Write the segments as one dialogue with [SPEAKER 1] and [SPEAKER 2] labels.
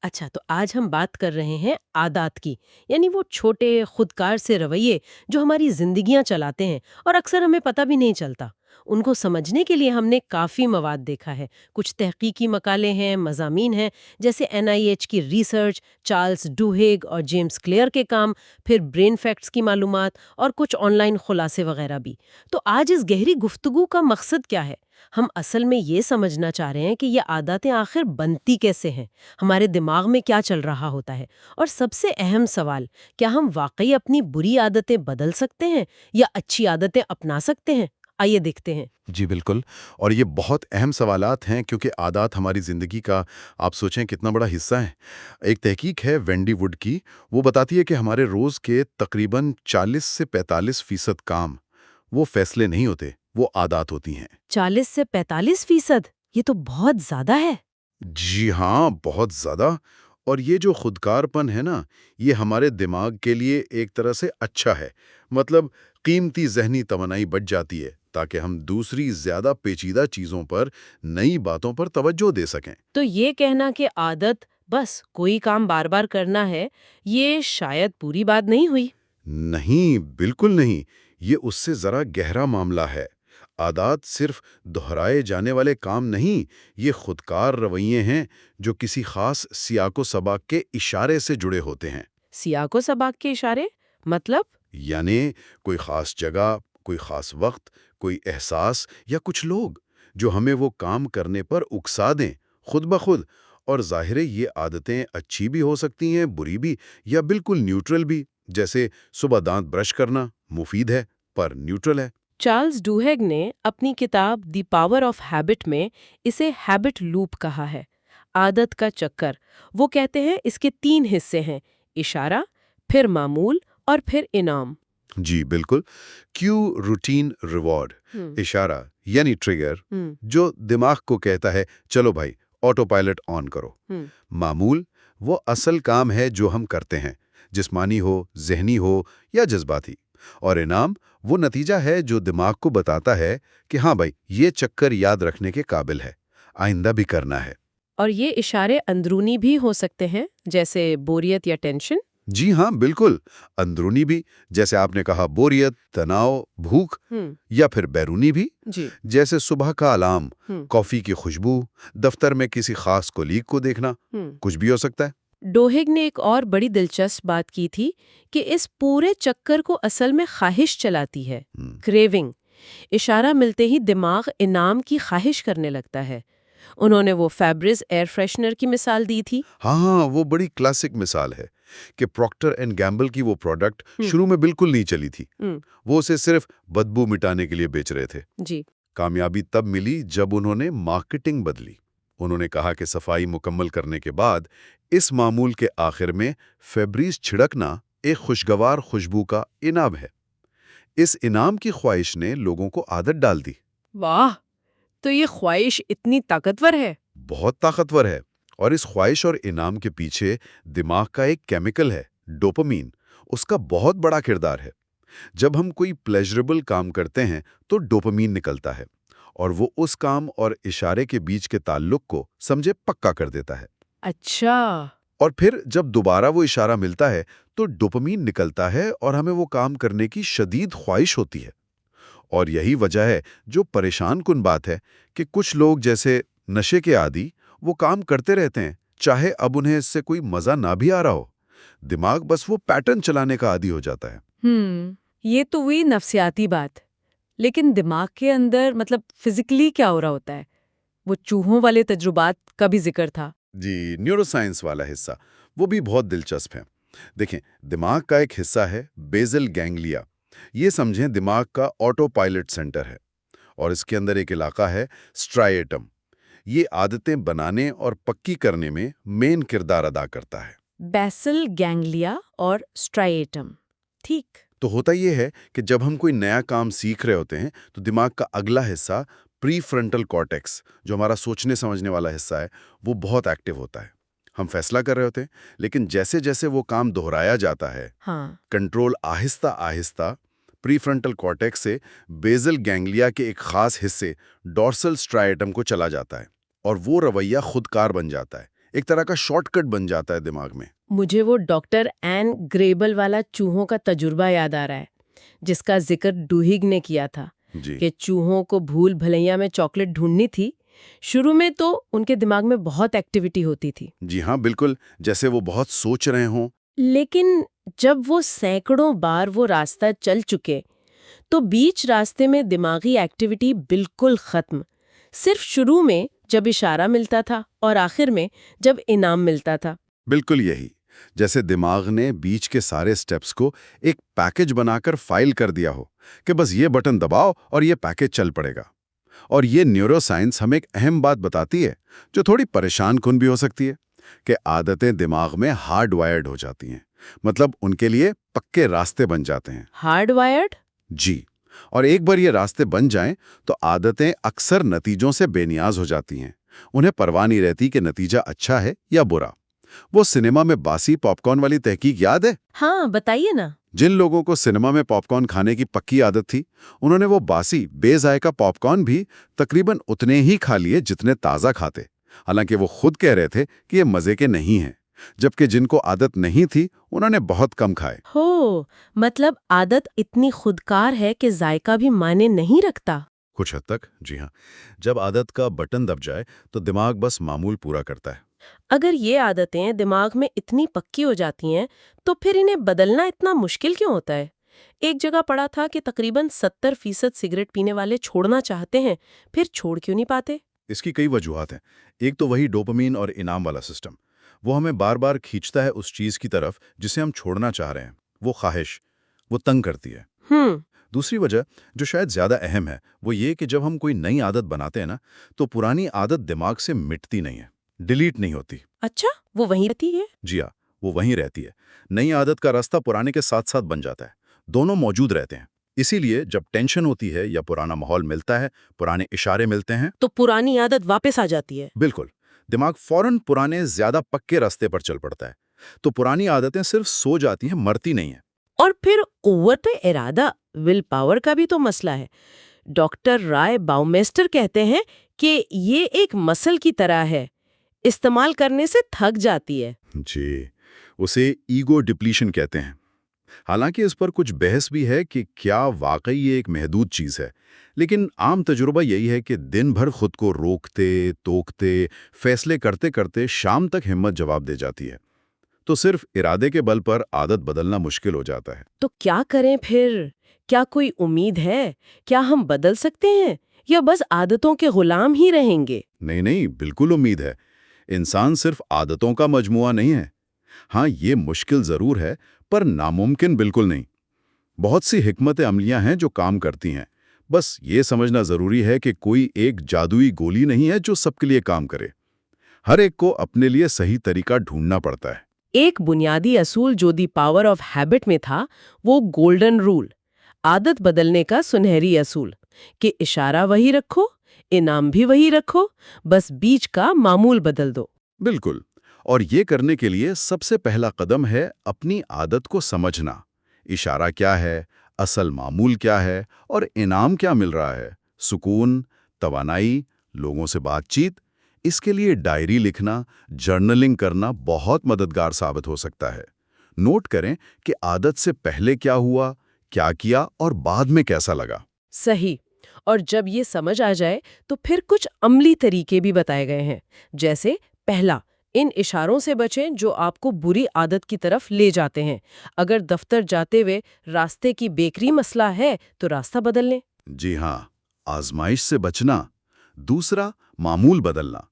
[SPEAKER 1] अच्छा, तो आज हम बात कर रहे हैं आदात की। यानी वो छोटे खुदकार से रवैये जो हमारी जिंदगियां चलाते हैं और अक्सर हमें पता भी नहीं चलता। उनको समझने के लिए हमने काफ़ी मवाद देखा है। कुछ तहकीकी मकाले हैं, मज़ामीन हैं, जैसे एनआईएच की रिसर्च, चार्ल्स डूहेग और जेम्स क्लेयर के काम, फिर ब्रेन फैक्ट्स की मालूमात और कुछ ऑनलाइन खुलासे वगैरह भी। तो आज इस गहरी गुफ्तगू का मकसद क्या है? हम असल में ये समझना चाह रहे हैं कि ये आदतें आखिर बनती कैसे हैं, हमारे दिमाग में क्या चल रहा होता है, और सबसे अहम सवाल, क्या हम वाकई अपनी बुरी आदतें बदल सकते हैं या अच्छी आदतें अपना सकते हैं? आइए देखते हैं।
[SPEAKER 2] जी बिल्कुल। और ये बहुत अहम सवालात हैं क्योंकि आदत हमारी ज़िंदगी का आप सोचें कितना बड़ा हिस्सा है। एक तहकीक है वेंडी वुड की, वो बताती है कि हमारे रोज़ के तकरीबन 40 से 45% काम वो फैसले नहीं होते, वो आदत होती हैं।
[SPEAKER 1] 40 से 45%? ये तो बहुत ज्यादा है।
[SPEAKER 2] जी हाँ, बहुत ज़्यादा। और ये जो खुदकारपन है ना, ये हमारे दिमाग के लिए एक तरह से अच्छा है। मतलब कीमती ज़हनी तवानाई बच जाती है ताकि हम दूसरी ज़्यादा पेचीदा चीज़ों पर, नई बातों पर तवज्जो दे सकें।
[SPEAKER 1] तो ये कहना कि आदत बस कोई काम बार बार करना है, ये शायद पूरी बात नहीं हुई।
[SPEAKER 2] नहीं, बिल्कुल नहीं। ये उससे ज़रा गहरा मामला है। आदत सिर्फ दोहराए जाने वाले काम नहीं, ये खुदकार रवैये हैं जो किसी खास सियाको सबक के इशारे से जुड़े होते हैं।
[SPEAKER 1] सियाको सबाक के इशारे? मतलब?
[SPEAKER 2] यानी कोई खास जगह, कोई खास वक्त, कोई एहसास या कुछ लोग जो हमें वो काम करने पर उकसा दें, खुद ब खुद। और ज़ाहिर है ये आदतें अच्छी भी हो सकती हैं, बुरी भी, या बिल्कुल न्यूट्रल भी। जैसे सुबह दांत ब्रश करना मुफीद है पर न्यूट्रल है।
[SPEAKER 1] चार्ल्स डूहेग ने अपनी किताब द पावर ऑफ हैबिट में इसे हैबिट लूप कहा है, आदत का चक्कर। वो कहते हैं इसके 3 हिस्से हैं: इशारा, फिर मामूल और फिर इनाम।
[SPEAKER 2] जी बिल्कुल। Cue, routine, reward.
[SPEAKER 1] हम्म।
[SPEAKER 2] इशारा यानी ट्रिगर,
[SPEAKER 1] हम्म।
[SPEAKER 2] जो दिमाग को कहता है चलो भाई ऑटो पायलट ऑन करो।
[SPEAKER 1] हम्म।
[SPEAKER 2] मामूल वो असल काम है जो हम करते हैं, जिस्मानी हो, जहनी हो या जज्बाती। और इनाम वो नतीजा है जो दिमाग को बताता है कि हाँ भाई ये चक्कर याद रखने के काबिल है, आइंदा भी करना है।
[SPEAKER 1] और ये इशारे अंदरूनी भी हो सकते हैं, जैसे बोरियत या टेंशन।
[SPEAKER 2] जी हाँ बिल्कुल। अंदरूनी भी, जैसे आपने कहा बोरियत, तनाव, भूख।
[SPEAKER 1] हम्म।
[SPEAKER 2] या फिर बैरूनी भी,
[SPEAKER 1] जी।
[SPEAKER 2] जैसे सुबह का अलार्म,
[SPEAKER 1] हम्म।
[SPEAKER 2] कॉफ़ी की खुशबू, दफ्तर में किसी खास कोलीग को देखना।
[SPEAKER 1] हम्म।
[SPEAKER 2] कुछ भी हो सकता है।
[SPEAKER 1] डोहेग ने एक और बड़ी दिलचस्प बात की थी कि इस पूरे चक्कर को असल में ख्वाहिश चलाती है,
[SPEAKER 2] हम्म,
[SPEAKER 1] क्रेविंग। इशारा मिलते ही दिमाग इनाम की ख्वाहिश करने लगता है। उन्होंने वो फैब्रिज एयर फ्रेशनर की मिसाल दी थी।
[SPEAKER 2] हाँ हाँ, वो बड़ी क्लासिक मिसाल है कि प्रॉक्टर एंड गैम्बल की वो प्रोडक्ट
[SPEAKER 1] हम्म।
[SPEAKER 2] शुरू में बिल्कुल नहीं चली थी।
[SPEAKER 1] हम्म।
[SPEAKER 2] वो उसे सिर्फ बदबू मिटाने के लिए बेच रहे थे।
[SPEAKER 1] जी।
[SPEAKER 2] कामयाबी तब मिली जब उन्होंने मार्केटिंग बदली। उन्होंने कहा कि सफाई मुकम्मल करने के बाद इस मामूल के आखिर में फेब्रिज छिड़कना एक खुशगवार खुशबू का इनाम है। इस इनाम की ख्वाहिश ने लोगों को आदत डाल दी।
[SPEAKER 1] वाह! तो ये ख्वाहिश इतनी ताकतवर है।
[SPEAKER 2] बहुत ताकतवर है। और इस ख्वाहिश और इनाम के पीछे दिमाग का एक केमिकल है, डोपामीन। उसका बहुत बड़ा किरदार है। जब हम कोई प्लेजरेबल काम करते हैं तो डोपामीन निकलता है और वो उस काम और इशारे के बीच के ताल्लुक को समझे पक्का कर देता है।
[SPEAKER 1] अच्छा।
[SPEAKER 2] और फिर जब दोबारा वो इशारा मिलता है तो डोपामीन निकलता है और हमें वो काम करने की शदीद ख्वाहिश होती है। और यही वजह है, जो परेशान कुन बात है, कि कुछ लोग जैसे नशे के आदी वो काम करते रहते हैं, चाहे अब उन्हें इससे कोई मजा ना भी आ रहा हो। दिमाग बस वो पैटर्न चलाने का आदी हो जाता है।
[SPEAKER 1] ये तो हुई नफ्सियाती बात। लेकिन दिमाग के अंदर मतलब फिजिकली क्या हो रहा होता है? वो चूहों वाले तजुर्बात का भी जिक्र था।
[SPEAKER 2] जी, न्यूरोसाइंस वाला हिस्सा वो भी बहुत दिलचस्प है। देखें, दिमाग का एक हिस्सा है बेसल गैंग्लिया। ये समझें दिमाग का ऑटो पायलट सेंटर है। और इसके अंदर एक इलाका है स्ट्राइएटम। ये आदतें बनाने और पक्की करने में मेन किरदार अदा करता है।
[SPEAKER 1] बेसल गैंग्लिया और स्ट्राइएटम। ठीक।
[SPEAKER 2] तो होता ये है कि जब हम कोई नया काम सीख रहे होते हैं तो दिमाग का अगला हिस्सा प्रीफ्रंटल कॉर्टेक्स, जो हमारा सोचने समझने वाला हिस्सा है, वो बहुत एक्टिव होता है। हम फैसला कर रहे होते हैं, लेकिन जैसे जैसे वो काम दोहराया जाता है,
[SPEAKER 1] हाँ।
[SPEAKER 2] Control Aahista Aahista prefrontal cortex से बेसल गैंग्लिया के एक खास हिस्से डॉर्सल स्ट्राइएटम को चला जाता है और वो रवैया खुदकार बन जाता है। एक तरह का शॉर्टकट बन जाता है दिमाग में।
[SPEAKER 1] मुझे वो डॉक्टर एन ग्रेबल वाला चूहों का तजुर्बा याद आ रहा है, जिसका जिक्र डुहिग ने किया था
[SPEAKER 2] जी।
[SPEAKER 1] कि चूहों को भूल भुलैया में चॉकलेट ढूंढनी थी। शुरू में तो उनके दिमाग में बहुत एक्टिविटी होती थी,
[SPEAKER 2] जी हाँ, बिल्कुल, जैसे वो बहुत सोच रहे हों।
[SPEAKER 1] लेकिन जब वो सैकड़ों बार वो रास्ता चल चुके तो बीच रास्ते में दिमागी एक्टिविटी बिल्कुल खत्म। सिर्फ शुरू में जब इशारा मिलता था और आखिर में जब इनाम मिलता था।
[SPEAKER 2] बिल्कुल यही, जैसे दिमाग ने बीच के सारे स्टेप्स को एक पैकेज बनाकर फाइल कर दिया हो कि बस ये बटन दबाओ और ये पैकेज चल पड़ेगा। और ये न्यूरोसाइंस हमें एक अहम बात बताती है, जो थोड़ी परेशान कुन भी हो सकती है, कि आदतें दिमाग में हार्ड वायर्ड हो जाती हैं। मतलब उनके लिए पक्के रास्ते बन जाते हैं।
[SPEAKER 1] Hard wired?
[SPEAKER 2] जी। और एक बार ये रास्ते बन जाएं तो आदतें अक्सर नतीजों से बेनियाज हो जाती हैं। उन्हें परवाह नहीं रहती कि नतीजा अच्छा है या बुरा। वो सिनेमा में बासी पॉपकॉर्न वाली तहकीक याद है?
[SPEAKER 1] हाँ, बताइए ना।
[SPEAKER 2] जिन लोगों को सिनेमा में पॉपकॉर्न खाने की पक्की आदत थी, उन्होंने वो बासी बेजायका पॉपकॉर्न भी तकरीबन उतने ही खा लिए जितने ताज़ा खाते। हालांकि वो खुद कह रहे थे कि ये मज़े के नहीं हैं, जबकि जिनको आदत नहीं थी उन्होंने बहुत कम खाए।
[SPEAKER 1] हो, मतलब आदत इतनी खुदकार है कि जायका भी मायने नहीं रखता।
[SPEAKER 2] कुछ हद तक, जी हाँ। जब आदत का बटन दब जाए तो दिमाग बस मामूल पूरा करता है।
[SPEAKER 1] अगर ये आदतें दिमाग में इतनी पक्की हो जाती हैं, तो फिर इन्हें बदलना इतना मुश्किल क्यों होता है? एक जगह पढ़ा था कि तकरीबन 70% सिगरेट पीने वाले छोड़ना चाहते हैं, फिर छोड़ क्यों नहीं पाते?
[SPEAKER 2] इसकी कई वजूहात हैं। एक तो वही डोपामीन और इनाम वाला सिस्टम। वो हमें बार बार खींचता है उस चीज़ की तरफ जिसे हम छोड़ना चाह रहे हैं। वो ख्वाहिश, वो तंग करती है।
[SPEAKER 1] हम्म।
[SPEAKER 2] दूसरी वजह, जो शायद ज़्यादा अहम है, वो ये कि जब हम कोई नई आदत बनाते हैं ना, तो पुरानी आदत दिमाग से मिटती नहीं है, डिलीट नहीं होती।
[SPEAKER 1] अच्छा, वो वहीं रहती है?
[SPEAKER 2] जी हाँ, वो वहीं रहती है। नई आदत का रास्ता पुराने के साथ साथ बन जाता है। दोनों मौजूद रहते हैं। इसीलिए जब टेंशन होती है या पुराना माहौल मिलता है, पुराने इशारे मिलते हैं,
[SPEAKER 1] तो पुरानी आदत वापस आ जाती है।
[SPEAKER 2] बिल्कुल, दिमाग फौरन पुराने ज्यादा पक्के रास्ते पर चल पड़ता है। तो पुरानी आदतें सिर्फ सो जाती हैं, मरती नहीं है।
[SPEAKER 1] और फिर कुव्वत इरादा, विल पावर का भी तो मसला है। डॉक्टर राय बाउमेस्टर कहते हैं कि ये एक मसल की तरह है, इस्तेमाल करने से थक जाती है।
[SPEAKER 2] जी, उसे ईगो डिप्लीशन कहते हैं। हालांकि इस पर कुछ बहस भी है कि क्या वाकई ये एक महदूद चीज़ है, लेकिन आम तजुर्बा यही है कि दिन भर खुद को रोकते, टोकते, फैसले करते करते शाम तक हिम्मत जवाब दे जाती है। तो सिर्फ इरादे के बल पर आदत बदलना मुश्किल हो जाता है।
[SPEAKER 1] तो क्या करें फिर? क्या कोई उम्मीद है? क्या हम बदल सकते हैं या बस आदतों के गुलाम ही रहेंगे?
[SPEAKER 2] नहीं नहीं, बिल्कुल उम्मीद है। इंसान सिर्फ आदतों का मजमुआ नहीं है। हाँ, ये मुश्किल ज़रूर है, पर नामुमकिन बिल्कुल नहीं। बहुत सी हिकमत अमलियां हैं जो काम करती हैं। बस ये समझना ज़रूरी है कि कोई एक जादुई गोली नहीं है जो सबके लिए काम करे। हर एक को अपने लिए सही तरीका ढूंढना पड़ता है।
[SPEAKER 1] एक बुनियादी असूल जो दी पावर ऑफ हैबिट में था, वो गोल्डन रूल, आदत बदलने का सुनहरी असूल, कि इशारा वही रखो, इनाम भी वही रखो, बस बीच का मामूल बदल दो।
[SPEAKER 2] बिल्कुल। और ये करने के लिए सबसे पहला कदम है अपनी आदत को समझना। इशारा क्या है, असल मामूल क्या है और इनाम क्या मिल रहा है। सुकून, तवानाई, लोगों से बातचीत। इसके लिए डायरी लिखना, जर्नलिंग करना बहुत मददगार साबित हो सकता है। नोट करें कि आदत से पहले क्या हुआ, क्या किया और बाद में कैसा लगा।
[SPEAKER 1] सही। और जब ये समझ आ जाए तो फिर कुछ अमली तरीके भी बताए गए हैं। जैसे पहला, इन इशारों से बचें जो आपको बुरी आदत की तरफ ले जाते हैं। अगर दफ्तर जाते हुए रास्ते की बेकरी मसला है तो रास्ता बदल लें।
[SPEAKER 2] जी हाँ, आजमाइश से बचना। दूसरा, मामूल बदलना।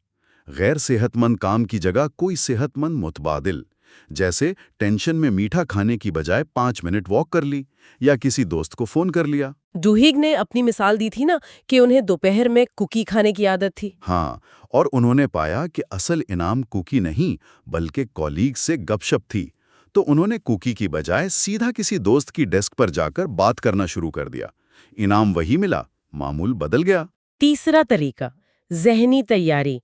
[SPEAKER 2] गैर सेहतमंद काम की जगह कोई सेहतमंद मुतबादिल, जैसे टेंशन में मीठा खाने की बजाय 5 मिनट वॉक कर ली या किसी दोस्त को फोन कर लिया।
[SPEAKER 1] डुहिग ने अपनी मिसाल दी थी ना कि उन्हें दोपहर में कुकी खाने की आदत थी।
[SPEAKER 2] हाँ, और उन्होंने पाया कि असल इनाम कुकी नहीं बल्कि कॉलीग से गपशप थी। तो उन्होंने कुकी की बजाय सीधा किसी दोस्त की डेस्क पर जाकर बात करना शुरू कर दिया। इनाम वही मिला, मामूल बदल गया।
[SPEAKER 1] तीसरा तरीका, ज़हनी तैयारी।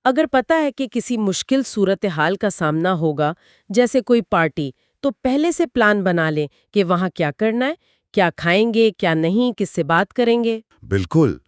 [SPEAKER 1] अगर पता है कि किसी मुश्किल सूरत हाल का सामना होगा, जैसे कोई पार्टी, तो पहले से प्लान बना लें कि वहाँ क्या करना है, क्या खाएंगे, क्या नहीं, किससे बात करेंगे।
[SPEAKER 2] बिल्कुल,